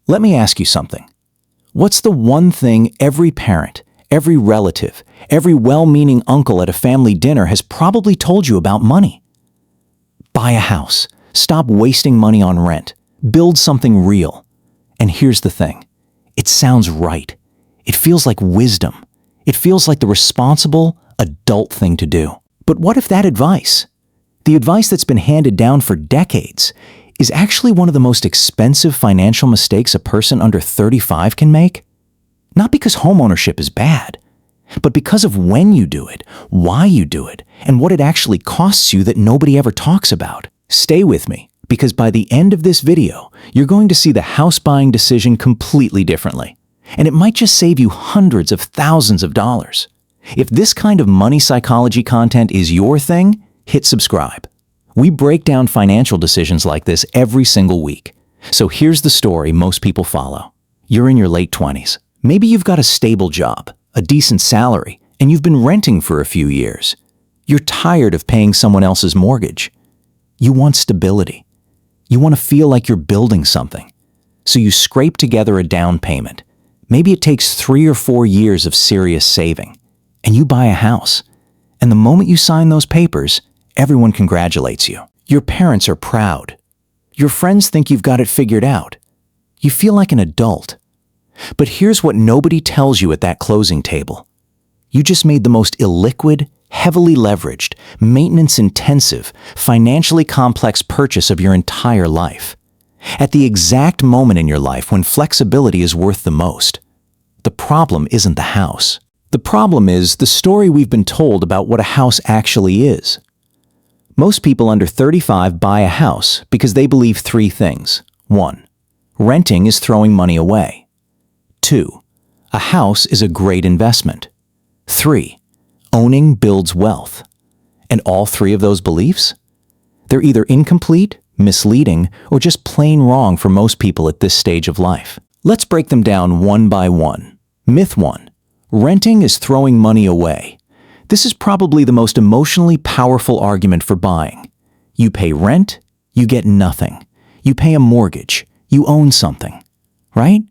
Let me ask you something. What's the one thing every parent, every relative, every well-meaning uncle at a family dinner has probably told you about money? Buy a house. Stop wasting money on rent. Build something real. And here's the thing. It sounds right. It feels like wisdom. It feels like the responsible, adult thing to do. But what if that advice, the advice that's been handed down for decades, is actually one of the most expensive financial mistakes a person under 35 can make? Not because homeownership is bad, but because of when you do it, why you do it, and what it actually costs you that nobody ever talks about. Stay with me, because by the end of this video, you're going to see the house buying decision completely differently. And it might just save you hundreds of thousands of dollars. If this kind of money psychology content is your thing, hit subscribe. We break down financial decisions like this every single week. So here's the story most people follow. You're in your late 20s. Maybe you've got a stable job, a decent salary, and you've been renting for a few years. You're tired of paying someone else's mortgage. You want stability. You want to feel like you're building something. So you scrape together a down payment. Maybe it takes 3 or 4 years of serious saving. And you buy a house. And the moment you sign those papers, everyone congratulates you. Your parents are proud. Your friends think you've got it figured out. You feel like an adult. But here's what nobody tells you at that closing table. You just made the most illiquid, heavily leveraged, maintenance-intensive, financially complex purchase of your entire life. At the exact moment in your life when flexibility is worth the most. The problem isn't the house. The problem is the story we've been told about what a house actually is. Most people under 35 buy a house because they believe 3 things. 1. Renting is throwing money away. 2. A house is a great investment. 3. Owning builds wealth. And all 3 of those beliefs? They're either incomplete, misleading, or just plain wrong for most people at this stage of life. Let's break them down one by one. Myth 1. Renting is throwing money away. This is probably the most emotionally powerful argument for buying. You pay rent, you get nothing. You pay a mortgage, you own something. Right?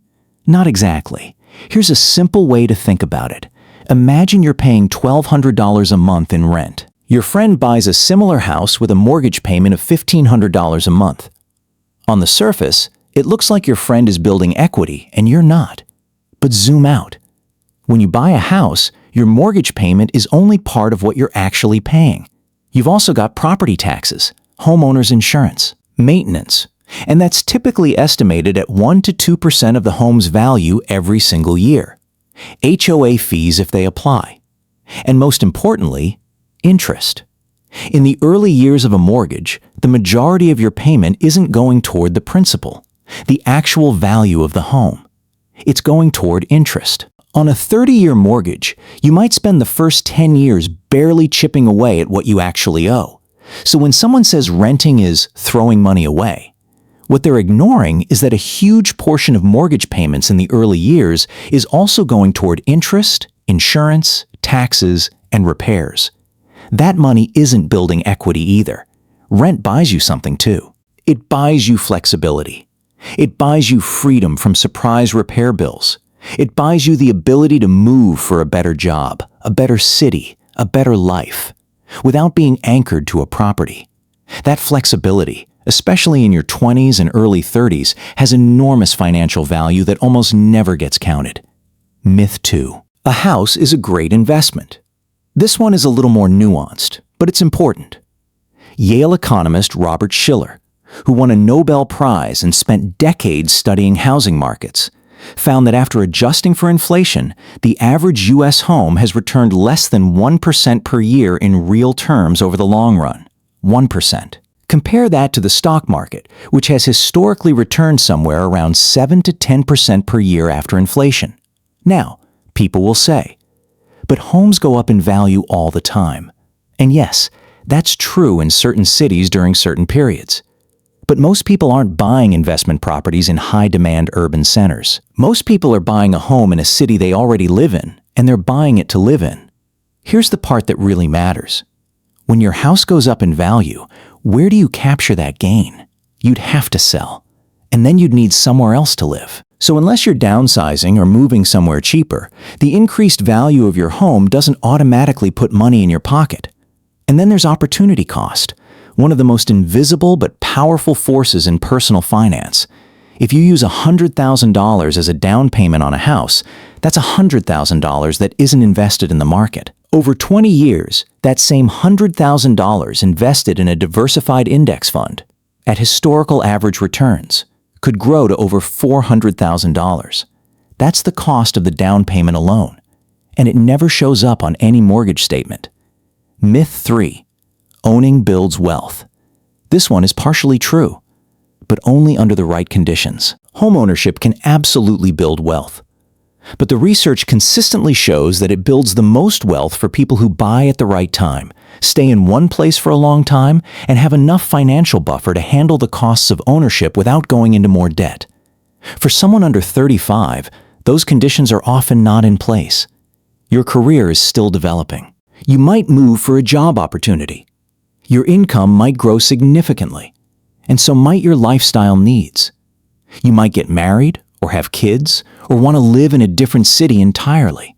Not exactly. Here's a simple way to think about it. Imagine you're paying $1,200 a month in rent. Your friend buys a similar house with a mortgage payment of $1,500 a month. On the surface, it looks like your friend is building equity and you're not. But zoom out. When you buy a house, your mortgage payment is only part of what you're actually paying. You've also got property taxes, homeowner's insurance, maintenance, and that's typically estimated at 1 to 2% of the home's value every single year. HOA fees if they apply. And most importantly, interest. In the early years of a mortgage, the majority of your payment isn't going toward the principal, the actual value of the home. It's going toward interest. On a 30-year mortgage, you might spend the first 10 years barely chipping away at what you actually owe. So when someone says renting is throwing money away, what they're ignoring is that a huge portion of mortgage payments in the early years is also going toward interest, insurance, taxes, and repairs. That money isn't building equity either. Rent buys you something too. It buys you flexibility. It buys you freedom from surprise repair bills. It buys you the ability to move for a better job, a better city, a better life, without being anchored to a property. That flexibility, especially in your 20s and early 30s, has enormous financial value that almost never gets counted. Myth 2. A house is a great investment. This one is a little more nuanced, but it's important. Yale economist Robert Shiller, who won a Nobel Prize and spent decades studying housing markets, found that after adjusting for inflation, the average U.S. home has returned less than 1% per year in real terms over the long run. 1%. Compare that to the stock market, which has historically returned somewhere around 7 to 10% per year after inflation. Now, people will say, but homes go up in value all the time. And yes, that's true in certain cities during certain periods. But most people aren't buying investment properties in high-demand urban centers. Most people are buying a home in a city they already live in, and they're buying it to live in. Here's the part that really matters. When your house goes up in value, where do you capture that gain? You'd have to sell. and then you'd need somewhere else to live. So unless you're downsizing or moving somewhere cheaper, the increased value of your home doesn't automatically put money in your pocket. And then there's opportunity cost, one of the most invisible but powerful forces in personal finance. If you use $100,000 as a down payment on a house, that's $100,000 that isn't invested in the market. Over 20 years, that same $100,000 invested in a diversified index fund at historical average returns could grow to over $400,000. That's the cost of the down payment alone, and it never shows up on any mortgage statement. Myth 3. Owning builds wealth. This one is partially true, but only under the right conditions. Homeownership can absolutely build wealth, but the research consistently shows that it builds the most wealth for people who buy at the right time, stay in one place for a long time, and have enough financial buffer to handle the costs of ownership without going into more debt. For someone under 35, those conditions are often not in place. Your career is still developing. You might move for a job opportunity. Your income might grow significantly, and so might your lifestyle needs. You might get married or have kids or want to live in a different city entirely.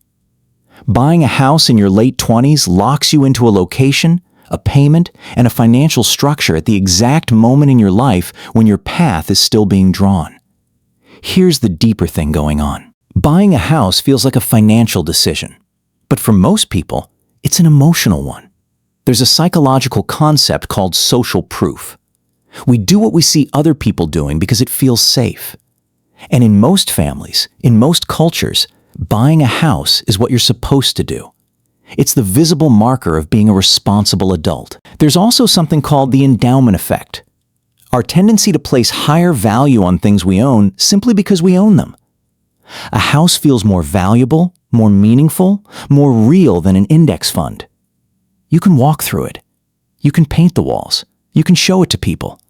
Buying a house in your late 20s locks you into a location, a payment, and a financial structure at the exact moment in your life when your path is still being drawn. Here's the deeper thing going on. Buying a house feels like a financial decision, but for most people, it's an emotional one. There's a psychological concept called social proof. We do what we see other people doing because it feels safe. And in most families, in most cultures, buying a house is what you're supposed to do. It's the visible marker of being a responsible adult. There's also something called the endowment effect. Our tendency to place higher value on things we own simply because we own them. A house feels more valuable, more meaningful, more real than an index fund. You can walk through it. You can paint the walls. You can show it to people.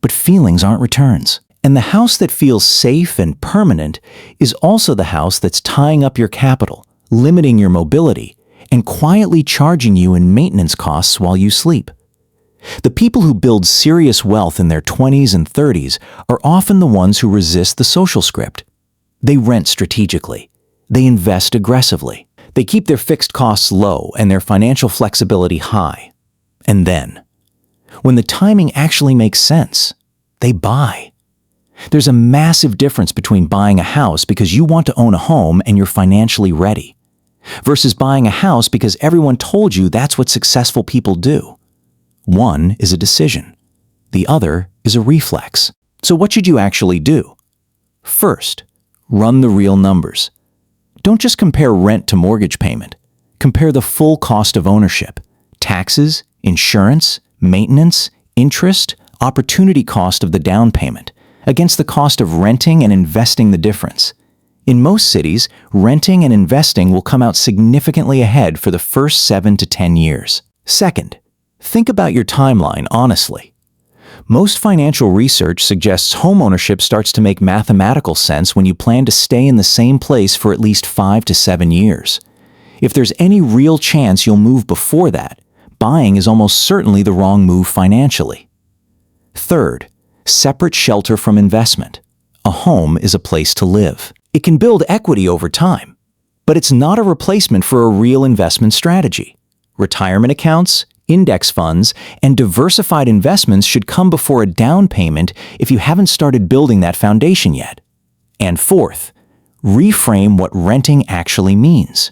But feelings aren't returns. And the house that feels safe and permanent is also the house that's tying up your capital, limiting your mobility, and quietly charging you in maintenance costs while you sleep. The people who build serious wealth in their 20s and 30s are often the ones who resist the social script. They rent strategically. They invest aggressively. They keep their fixed costs low and their financial flexibility high. And then, when the timing actually makes sense, they buy. There's a massive difference between buying a house because you want to own a home and you're financially ready, versus buying a house because everyone told you that's what successful people do. One is a decision. The other is a reflex. So what should you actually do? First, run the real numbers. Don't just compare rent to mortgage payment. Compare the full cost of ownership, taxes, insurance, maintenance, interest, opportunity cost of the down payment, against the cost of renting and investing the difference. In most cities, renting and investing will come out significantly ahead for the first 7 to 10 years. Second, think about your timeline honestly. Most financial research suggests homeownership starts to make mathematical sense when you plan to stay in the same place for at least 5 to 7 years. If there's any real chance you'll move before that, buying is almost certainly the wrong move financially. Third, separate shelter from investment. A home is a place to live. It can build equity over time, but it's not a replacement for a real investment strategy. Retirement accounts, index funds, and diversified investments should come before a down payment if you haven't started building that foundation yet. And fourth, reframe what renting actually means.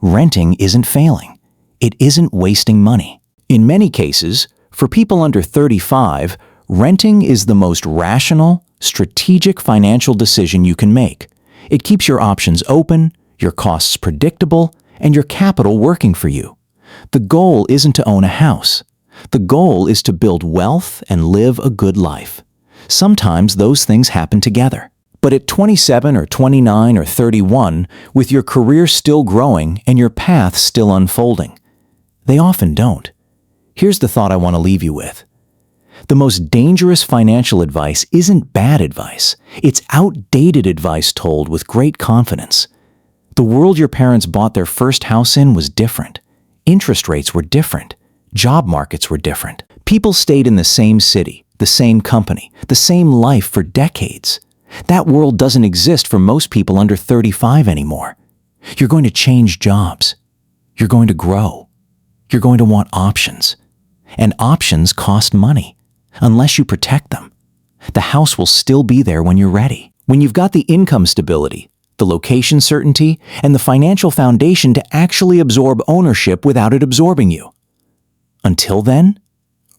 Renting isn't failing. It isn't wasting money. In many cases, for people under 35, renting is the most rational, strategic financial decision you can make. It keeps your options open, your costs predictable, and your capital working for you. The goal isn't to own a house. The goal is to build wealth and live a good life. Sometimes those things happen together. But at 27 or 29 or 31, with your career still growing and your path still unfolding, they often don't. Here's the thought I want to leave you with. The most dangerous financial advice isn't bad advice. It's outdated advice told with great confidence. The world your parents bought their first house in was different. Interest rates were different. Job markets were different. People stayed in the same city, the same company, the same life for decades. That world doesn't exist for most people under 35 anymore. You're going to change jobs. You're going to grow. You're going to want options. And options cost money. Unless you protect them, the house will still be there when you're ready. When you've got the income stability, the location certainty, and the financial foundation to actually absorb ownership without it absorbing you. Until then,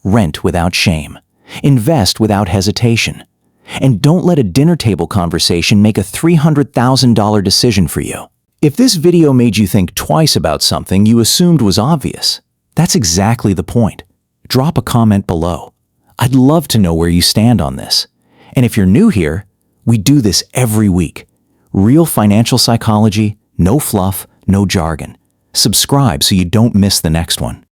rent without shame. Invest without hesitation. And don't let a dinner table conversation make a $300,000 decision for you. If this video made you think twice about something you assumed was obvious, that's exactly the point. Drop a comment below. I'd love to know where you stand on this. And if you're new here, we do this every week. Real financial psychology, no fluff, no jargon. Subscribe so you don't miss the next one.